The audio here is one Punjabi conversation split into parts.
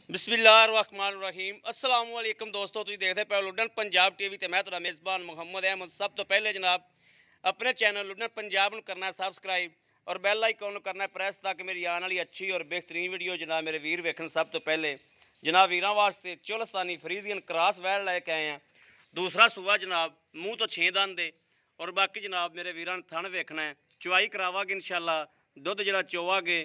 बिस्मिल्लाहिर्रहमानिर्रहीम अस्सलाम वालेकुम दोस्तों, तुम देखते पे लुडन पंजाब टीवी ते मैं तेरा मेज़बान मुहम्मद अहमद। सब तो पहले जनाब अपने चैनल लुडन पंजाब ਨੂੰ करना सबसक्राइब और बैल आइकन ਨੂੰ करना प्रेस ताकि मेरी आने वाली अच्छी और बेहतरीन वीडियो जनाब मेरे वीर वेखन। सब तो पहले जनाब वीरां वास्ते चोलस्तानी फ्रीजियन क्रॉस वैड़ लेके आए हैं। दूसरा सूआ जनाब मूँह तो 6 दंद दे और बाकी जनाब मेरे वीरां थन वेखना है। चुवाई करावांगे इंशाअल्लाह, दुध जिहड़ा चोवांगे।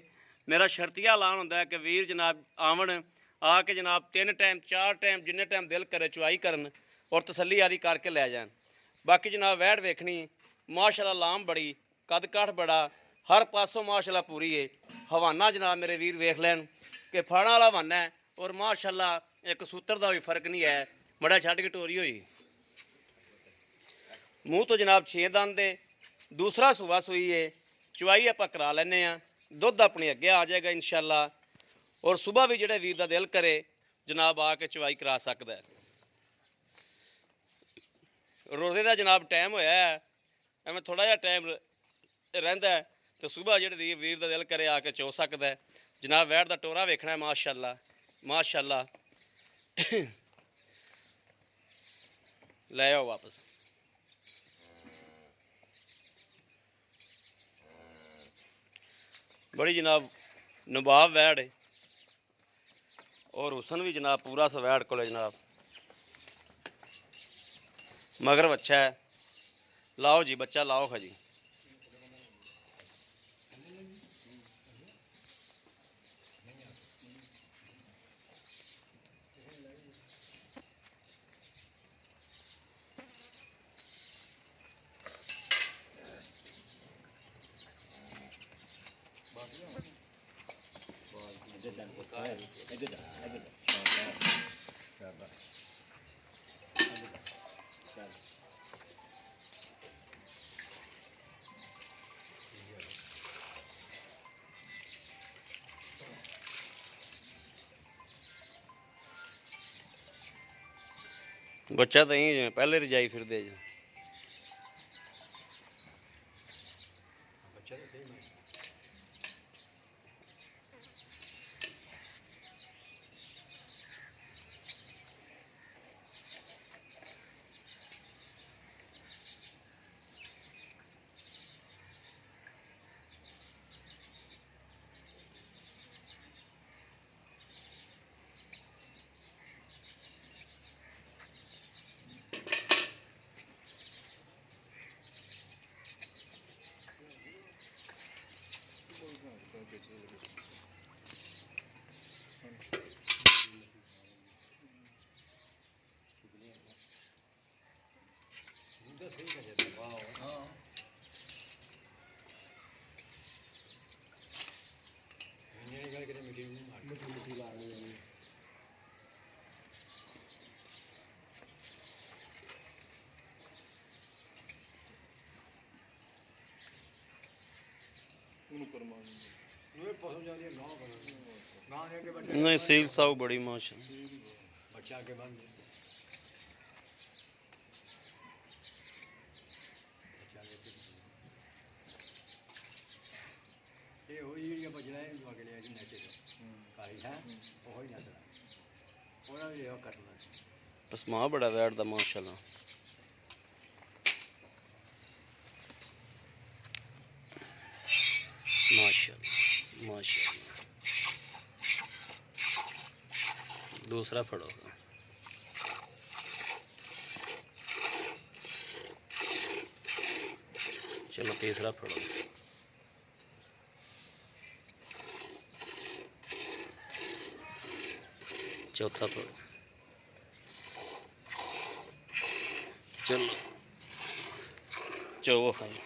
मेरा शर्तिया ऐलान होंदा है कि वीर जनाब आवन आके जनाब 3 टाइम 4 टाइम जिन्ने टाइम दिल करे चुवाई करन और तसल्ली आदि करके लै जान। बाकी जनाब वैड़ वेखनी माशाल्लाह, लाम बड़ी, कद काठ बड़ा, हर पासों माशाल्लाह पूरी है। हवाना जनाब मेरे वीर वेख लैन कि फाड़ा वाला हवाना है और माशाल्लाह एक सूत्र का भी फर्क नहीं है। बड़ा छड्ड के टोरी हुई मूँह तो जनाब 6 दंद दे। दूसरा सूआ सूई है, चुवाई आप करा लैने आ, दुध अपने अगे आ जाएगा इंशाअल्लाह। और सुबह भी जोड़े वीर का दिल करे जनाब आके चुवाई करा सकता है। रोज़े का जनाब टाइम होया है, एवं थोड़ा जहा टाइम रहिंदा है तो सुबह जोड़े वीर का दिल करे आके चो सकता है। जनाब वैड़ का टोरा वेखना है माशाअल्लाह माशाअल्लाह। ले आओ वापस। बड़ी जनाब नवाब वैड़ है और हुसन भी जनाब पूरा सा वैड़ को जनाब मगर बच्चा है। लाओ जी बच्चा लाओ खा जी। बच्चा तो यही पहले रजाई फिर दे जी। नहीं सील साहू बड़ी माशा बच्चा के बाद पसमा बड़ा वैड़ दा माशाल्लाह। माशाल्लाह माशाल्लाह। दूसरा फड़ो, चलो तीसरा फड़ो, चौथा फड़ो, चलो चो खाई।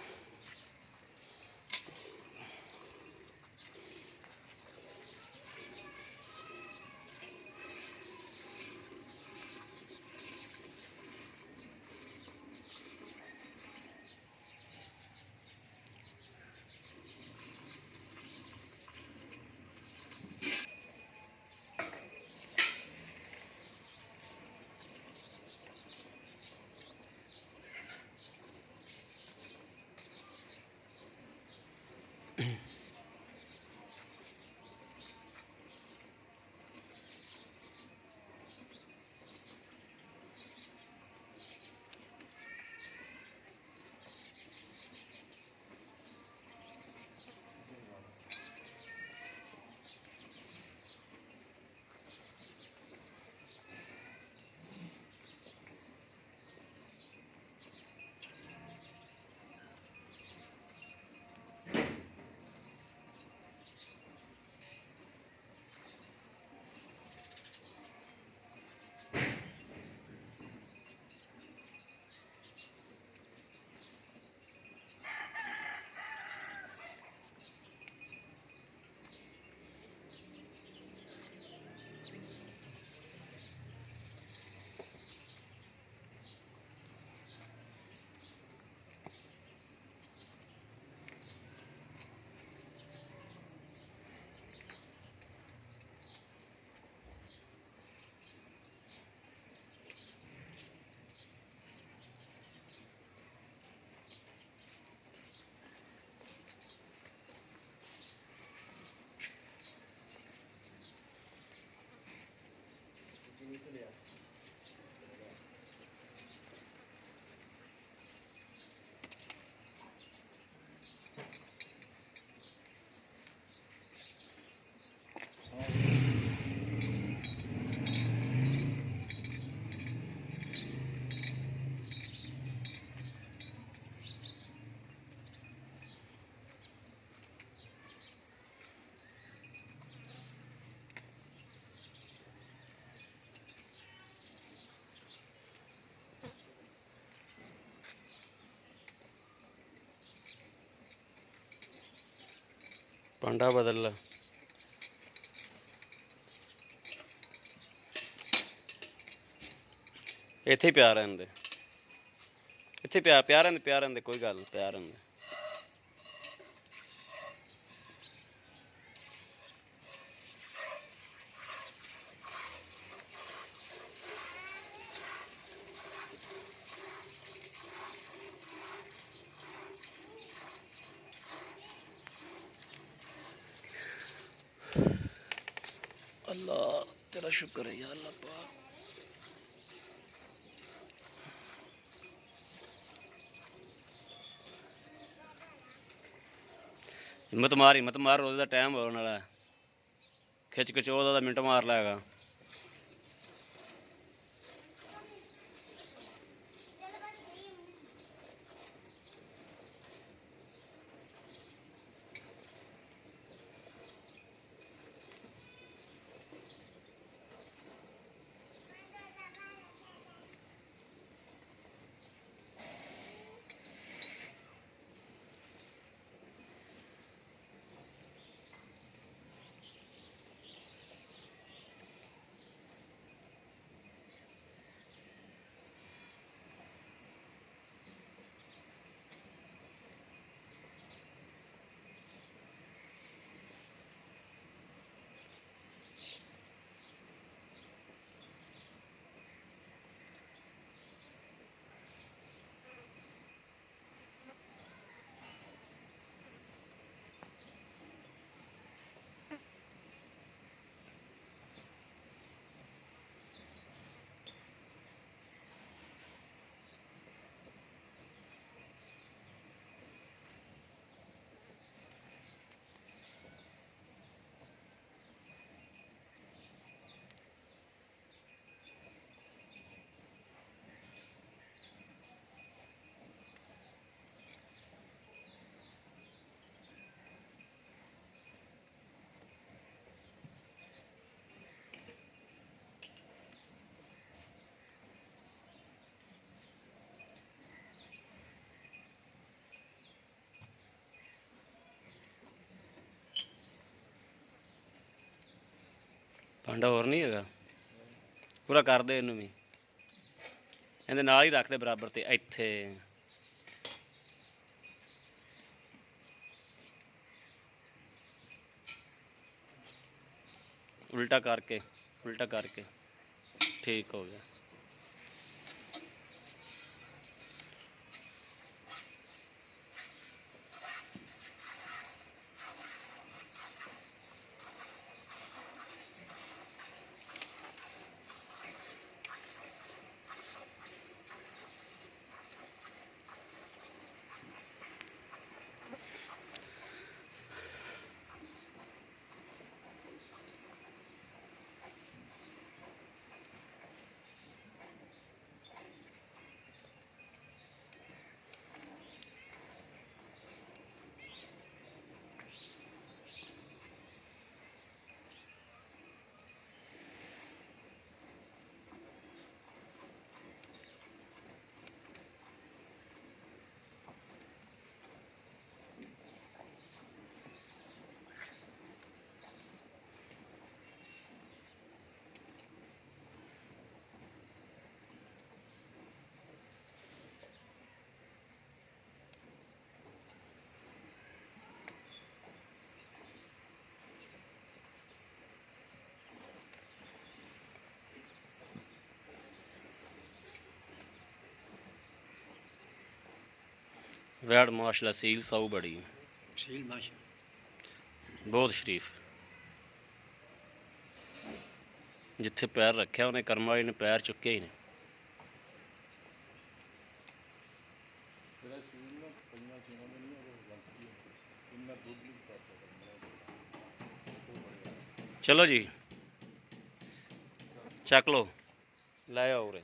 ਪਾਂਡਾ ਬਦਲ ਲਾ। ਇੱਥੇ ਪਿਆ ਰਹਿਣ ਦੇ, ਇੱਥੇ ਪਿਆ ਰਹਿਣ ਦੇ, ਕੋਈ ਗੱਲ ਨਹੀਂ, ਪਿਆ ਰਹਿਣ ਦੇ। अल्लाह तेरा शुक्र है या अल्लाह पाक। हिम्मत मार, रोज़ का टाइम होने वाला है। खिच खिचो दा मिनट मार लेगा। ਭਾਂਡਾ ਹੋਰ ਨਹੀਂ ਹੈਗਾ, ਪੂਰਾ ਕਰ ਦੇ ਇਹਨੂੰ ਵੀ, ਇਹਦੇ ਨਾਲ ਹੀ ਰੱਖ ਦੇ ਬਰਾਬਰ ਤੇ ਇੱਥੇ। ਉਲਟਾ ਕਰਕੇ ਠੀਕ ਹੋ ਗਿਆ। वैड माशाल्लाह सील साऊ बड़ी, सील माशा बहुत शरीफ। ਜਿੱਥੇ ਪੈਰ ਰੱਖਿਆ ਉਹਨੇ ਕਰਮ ਵਾਲੇ ਨੇ ਪੈਰ ਚੁੱਕਿਆ ਹੀ ਨਹੀਂ। ਚਲੋ ਜੀ ਚੱਕ ਲਓ, ਲੈ ਆਓ ਉਰੇ।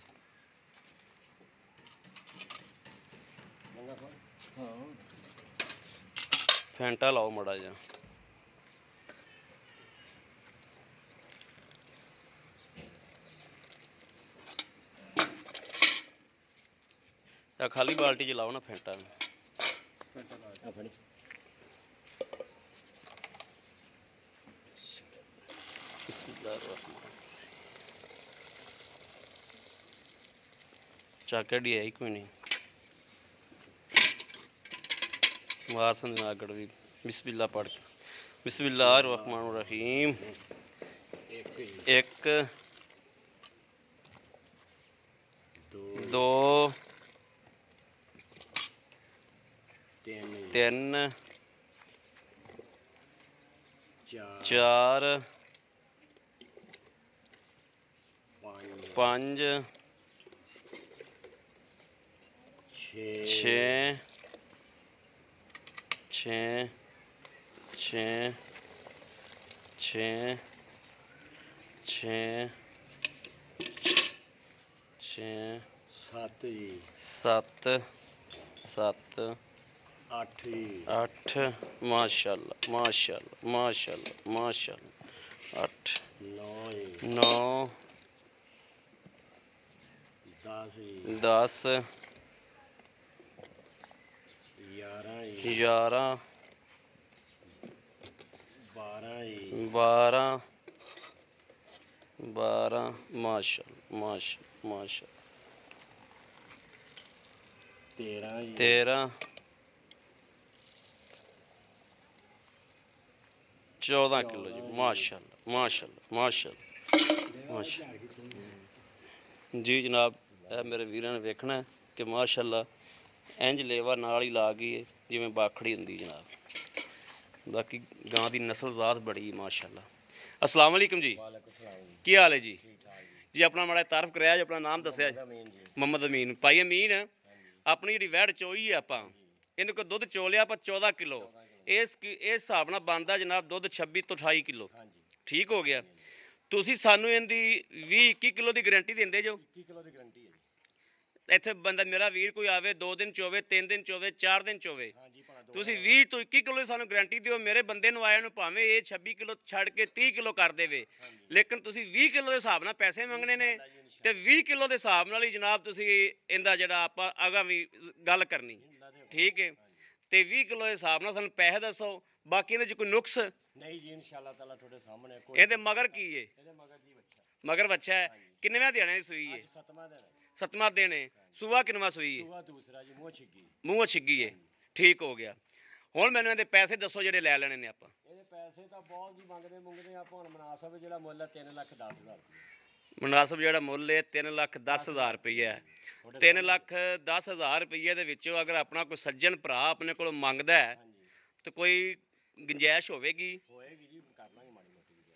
ਫੈਂਟਾ ਲਾਓ ਮਾੜਾ ਜਿਹਾ। ਖਾਲੀ ਬਾਲਟੀ 'ਚ ਲਾਓ ਨਾ ਫੈਂਟਾ ਨੂੰ। ਚਾਕੜੀ ਹੈ ਕੋਈ ਨਹੀਂ, ਵਾਸਨ ਨਾ ਗੜਵੀ। ਬਿਸਮਿल्लाह पढ़ के बिस्मिल्लाहिर्रहमानिर्रहीम। 1 2 3 4 5 6 7 8 माशाल्लाह माशाल्लाह माशाल्लाह माशाल्लाह 8 9 10 11 12 माशाल्लाह माशाल्लाह माशाल्लाह 13 14 किलो जी माशाल्लाह माशाल्लाह माशाल्लाह माशाल्लाह जी जनाब। मेरे वीरां ने वेखना कि माशाल्लाह इंज लेवा नाल ही ला गई है जिवें बाखड़ी हुंदी जनाब। बाकी गां दी नस्ल ज़ात बड़ी माशाल्लाह। अस्सलाम वालेकुम जी, की हाल है जी? जी अपना माड़ा तारफ कराया जी, अपना नाम दस्या। मोहम्मद अमीन। भाई अमीन अपनी जी वैड़ चोई है आपां इन्हें को दुध चो लिया आप 14 किलो। इस हिसाब नाल बनदा जनाब दुध 26 तो 28 किलो। ठीक हो गया। तुसीं सानू इहदी 20-21 किलो की गारंटी देंदे जो? ਇੱਥੇ ਬੰਦਾ ਮੇਰਾ ਵੀਰ ਕੋਈ ਆਵੇ 2 ਦਿਨ ਚੋਵੇ 3 ਦਿਨ ਚੋਵੇ 4 ਦਿਨ ਚੋਵੇ, ਤੁਸੀਂ 20 ਤੋਂ 21 ਕਿਲੋ ਦੀ ਸਾਨੂੰ ਗਾਰੰਟੀ ਦਿਓ। ਮੇਰੇ ਬੰਦੇ ਨੂੰ ਆਇਆ ਨੂੰ ਭਾਵੇਂ ਇਹ 26 ਕਿਲੋ ਛੱਡ ਕੇ 30 ਕਿਲੋ ਕਰ ਦੇਵੇ, ਲੇਕਿਨ ਤੁਸੀਂ 20 ਕਿਲੋ ਦੇ ਹਿਸਾਬ ਨਾਲ ਪੈਸੇ ਮੰਗਣੇ ਨੇ ਤੇ 20 ਕਿਲੋ ਦੇ ਹਿਸਾਬ ਨਾਲ ਹੀ ਜਨਾਬ ਤੁਸੀਂ ਇਹਦਾ ਜਿਹੜਾ ਆਪਾਂ ਅਗਾਂ ਵੀ ਗੱਲ ਕਰਨੀ। ਠੀਕ ਹੈ ਤੇ 20 ਕਿਲੋ ਦੇ ਹਿਸਾਬ ਨਾਲ ਸਾਨੂੰ ਪੈਸੇ ਦੱਸੋ। ਬਾਕੀ ਇਹਦੇ 'ਚ ਕੋਈ ਨੁਕਸ ਨਹੀਂ ਜੀ ਇਨਸ਼ਾਅੱਲਾ ਤਾਲਾ ਤੁਹਾਡੇ ਸਾਹਮਣੇ। ਇਹਦੇ ਮਗਰ ਕੀ ਹੈ? ਇਹਦੇ ਮਗਰ ਜੀ ਬੱਚਾ, ਮਗਰ ਬੱਚਾ ਹੈ। ਕਿੰਨੇਵਾਂ ਦਿਨ ਦੀ ਸੂਈ ਹੈ? 7ਵਾਂ ਦਿਨ। 7ਵਾਂ ਦਿਨ ਹੈ। ਸੂਆ ਕਿੰਨਵਾਂ ਸੂਈ ਹੈ? ਸੂਆ ਦੂਸਰਾ ਜੀ, ਮੂੰਹੋਂ ਛਿੱਗੀ ਹੈ। ਠੀਕ ਹੋ ਗਿਆ। ਹੁਣ ਮੈਨੂੰ ਇਹਦੇ ਪੈਸੇ ਦੱਸੋ ਜਿਹੜੇ ਲੈ ਲੈਣੇ ਨੇ ਆਪਾਂ। ਇਹਦੇ ਪੈਸੇ ਤਾਂ ਬਹੁਤ ਜੀ ਮੰਗਦੇ ਆਪਾਂ। ਹੁਣ ਮੁਨਾਸਬ ਜਿਹੜਾ ਮੁੱਲ ਹੈ 3,10,000 ਰੁਪਏ। ਮੁਨਾਸਬ ਜਿਹੜਾ ਮੁੱਲ ਹੈ 3,10,000 ਰੁਪਈਆ। 3,10,000 ਰੁਪਈਏ ਦੇ ਵਿੱਚੋਂ ਅਗਰ ਆਪਣਾ ਕੋਈ ਸੱਜਣ ਭਰਾ ਆਪਣੇ ਕੋਲੋਂ ਮੰਗਦਾ ਹੈ ਤੇ ਕੋਈ ਗੁੰਜਾਇਸ਼ ਹੋਵੇਗੀ? ਹੋਏਗੀ ਜੀ, ਕਰ ਲਾਂਗੇ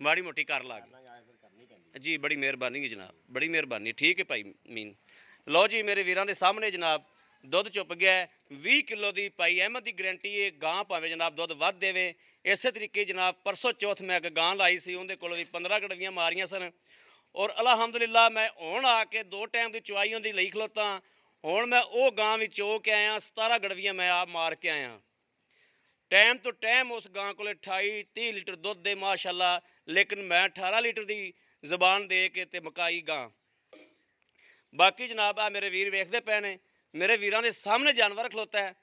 ਮਾੜੀ ਮੋਟੀ ਕਰ ਲਾਂਗੇ ਜੀ। ਬੜੀ ਮਿਹਰਬਾਨੀ ਜੀ ਜਨਾਬ, ਬੜੀ ਮਿਹਰਬਾਨੀ। ਠੀਕ ਹੈ ਭਾਈ ਮੀਨ। ਲਓ ਜੀ ਮੇਰੇ ਵੀਰਾਂ ਦੇ ਸਾਹਮਣੇ ਜਨਾਬ ਦੁੱਧ ਚੁੱਪ ਗਿਆ 20 ਕਿਲੋ ਦੀ। ਭਾਈ ਅਹਿਮਦ ਦੀ ਗਰੰਟੀ ਹੈ। ਗਾਂ ਭਾਵੇਂ ਜਨਾਬ ਦੁੱਧ ਵੱਧ ਦੇਵੇ। ਇਸੇ ਤਰੀਕੇ ਜਨਾਬ ਪਰਸੋਂ ਚੌਥ ਮੈਂ ਇੱਕ ਗਾਂ ਲਾਈ ਸੀ, ਉਹਦੇ ਕੋਲ ਵੀ 15 ਗੜਵੀਆਂ ਮਾਰੀਆਂ ਸਨ ਔਰ ਅਲਹਮਦੁਲਿਲਾ ਮੈਂ ਹੁਣ ਆ ਕੇ 2 ਟਾਈਮ ਦੀ ਚੁਆਈ ਉਹਦੀ ਲਈ ਖਲੋਤਾ। ਹੁਣ ਮੈਂ ਉਹ ਗਾਂ ਵੀ ਚੋ ਕੇ ਆਇਆ, 17 ਗੜਵੀਆਂ ਮੈਂ ਆਪ ਮਾਰ ਕੇ ਆਇਆ। ਟਾਈਮ ਤੋਂ ਟਾਈਮ ਉਸ ਗਾਂ ਕੋਲ 28-30 ਲੀਟਰ ਦੁੱਧ ਦੇ ਮਾਸ਼ਾਅੱਲਾ, ਲੇਕਿਨ ਮੈਂ 18 ਲੀਟਰ ਦੀ ਜ਼ਬਾਨ ਦੇ ਕੇ ਤੇ ਮਕਾਈ ਗਾਂ। ਬਾਕੀ ਜਨਾਬ ਆ ਮੇਰੇ ਵੀਰ ਵੇਖਦੇ ਪਏ ਨੇ, ਮੇਰੇ ਵੀਰਾਂ ਦੇ ਸਾਹਮਣੇ ਜਾਨਵਰ ਖਲੋਤਾ ਹੈ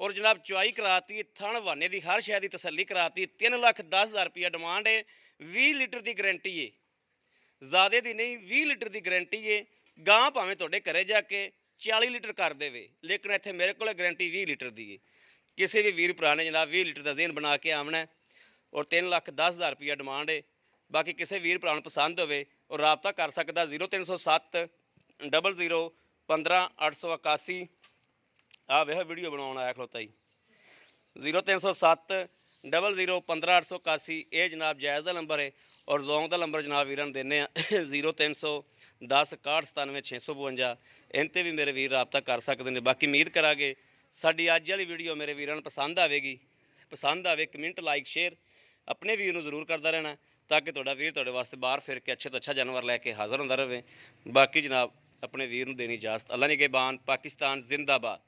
ਔਰ ਜਨਾਬ ਚੁਆਈ ਕਰਾਤੀ, ਥਣ ਵਾਨੇ ਦੀ ਹਰ ਸ਼ੈ ਦੀ ਤਸੱਲੀ ਕਰਾਤੀ। 3,10,000 ਰੁਪਇਆ ਡਿਮਾਂਡ ਹੈ। 20 ਲੀਟਰ ਦੀ ਗਰੰਟੀ ਹੈ, ज़्यादा ਦੀ नहीं, 20 ਲੀਟਰ ਦੀ ਗਰੰਟੀ ਹੈ। ਗਾਂ ਭਾਵੇਂ ਤੁਹਾਡੇ ਘਰੇ ਜਾ ਕੇ 40 ਲੀਟਰ ਕਰ ਦੇਵੇ, ਲੇਕਿਨ ਇੱਥੇ ਮੇਰੇ ਕੋਲ ਗਰੰਟੀ 20 ਲੀਟਰ ਦੀ ਹੈ। ਕਿਸੇ ਵੀ ਵੀਰ ਭਰਾ ਨੇ ਜਨਾਬ 20 ਲੀਟਰ ਦਾ ਜ਼ੇਨ ਬਣਾ ਕੇ ਆਉਣਾ ਔਰ 3,10,000 ਰੁਪਇਆ ਡਿਮਾਂਡ ਹੈ। ਬਾਕੀ ਕਿਸੇ ਵੀਰ ਭਰਾ ਨੂੰ ਪਸੰਦ ਹੋਵੇ ਔਰ ਰਾਬਤਾ ਕਰ ਸਕਦਾ 0307 00 15 881। ਆ ਵੇਖ ਵੀਡੀਓ ਬਣਾਉਣ ਆਇਆ ਖਲੋਤਾ ਜੀ। 0307 00 15 881 ਇਹ ਜਨਾਬ ਜਾਇਜ਼ ਦਾ ਨੰਬਰ ਹੈ। ਔਰ ਜ਼ੋਂਗ ਦਾ ਨੰਬਰ ਜਨਾਬ ਵੀਰਾਂ ਨੂੰ ਦਿੰਦੇ ਆ 0310 61 97 652। ਇਹਨਾਂ 'ਤੇ ਵੀ ਮੇਰੇ ਵੀਰ ਰਾਬਤਾ ਕਰ ਸਕਦੇ ਨੇ। ਬਾਕੀ ਉਮੀਦ ਕਰਾਂਗੇ ਸਾਡੀ ਅੱਜ ਵਾਲੀ ਵੀਡੀਓ ਮੇਰੇ ਵੀਰਾਂ ਨੂੰ ਪਸੰਦ ਆਵੇਗੀ। ਪਸੰਦ ਆਵੇ ਕਮੈਂਟ ਲਾਈਕ ਸ਼ੇਅਰ ਆਪਣੇ ਵੀਰ ਨੂੰ ਜ਼ਰੂਰ ਕਰਦਾ ਰਹਿਣਾ ਤਾਂ ਕਿ ਤੁਹਾਡਾ ਵੀਰ ਤੁਹਾਡੇ ਵਾਸਤੇ ਬਾਹਰ ਫਿਰ ਕੇ ਅੱਛੇ ਤੋਂ ਅੱਛਾ ਜਾਨਵਰ ਲੈ ਕੇ ਹਾਜ਼ਰ ਹੁੰਦਾ ਰਹੇ। ਬਾਕੀ ਜਨਾਬ ਆਪਣੇ ਵੀਰ ਨੂੰ ਦੇਣੀ ਇਜਾਜ਼ਤ। ਅੱਲਾ ਨਿਗਹਿਬਾਨ। ਪਾਕਿਸਤਾਨ ਜ਼ਿੰਦਾਬਾਦ।